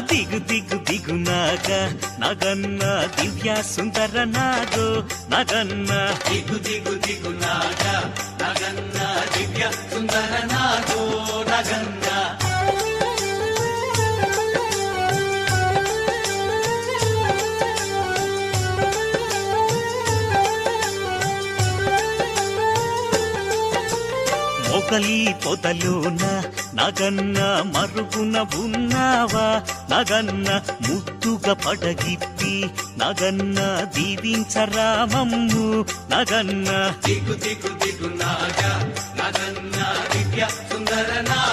దిగు దిగు దిగు నాగ నగన్న దివ్య సుందర నాగో నగన్న దిగు దిగు దిగు నాగ నగన్న దివ్య సుందర నాగో నగన్న మొగలి పొదలోన నగన్న మరుగున ఉన్నావా నగన్న ముద్దుగా పడగిప్పి నగన్న దీవించరామమ్ము నగన్న దిగు దిగు దిగు నాగ నగన్న దివ్య సుందర నాగ